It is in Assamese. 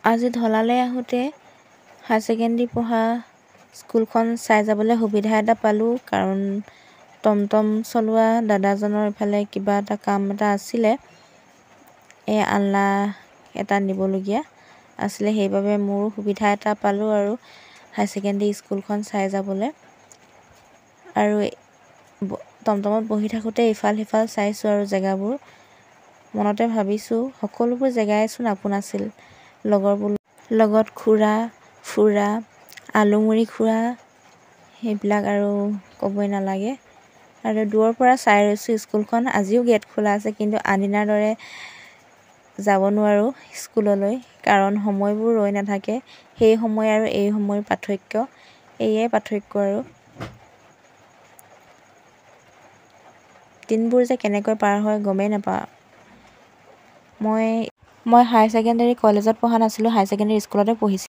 আজি ঢলালৈ আহোঁতে হাই ছেকেণ্ডেৰী পঢ়া স্কুলখন চাই যাবলৈ সুবিধা এটা পালোঁ, কাৰণ টমটম চলোৱা দাদাজনৰ ইফালে কিবা এটা কাম এটা আছিলে, আলনা এটা নিবলগীয়া আছিলে, সেইবাবে মোৰো সুবিধা এটা পালোঁ আৰু হাই ছেকেণ্ডেৰী স্কুলখন চাই যাবলৈ। আৰু টমটমত বহি থাকোঁতে ইফাল সিফাল চাইছোঁ আৰু জেগাবোৰ। মনতে ভাবিছোঁ সকলোবোৰ জেগাইচোন আপোন আছিল। লগৰবোৰ লগত ঘূৰা ফুৰা, আলুমুড়ি খোৱা, সেইবিলাক আৰু ক'বই নালাগে। আৰু দূৰৰ পৰা চাই ৰৈছোঁ স্কুলখন। আজিও গেট খোলা আছে, কিন্তু আনদিনাৰ দৰে যাব নোৱাৰোঁ স্কুললৈ, কাৰণ সময়বোৰ ৰৈ নাথাকে। সেই সময় আৰু এই সময়ৰ পাৰ্থক্য, এয়াই পাৰ্থক্য আৰু। দিনবোৰ যে কেনেকৈ পাৰ হয় গমেই নাপাওঁ। মই হাই ছেকেণ্ডেৰী কলেজত পঢ়া নাছিলোঁ, হাই ছেকেণ্ডেৰী স্কুলতে পঢ়িছিলোঁ।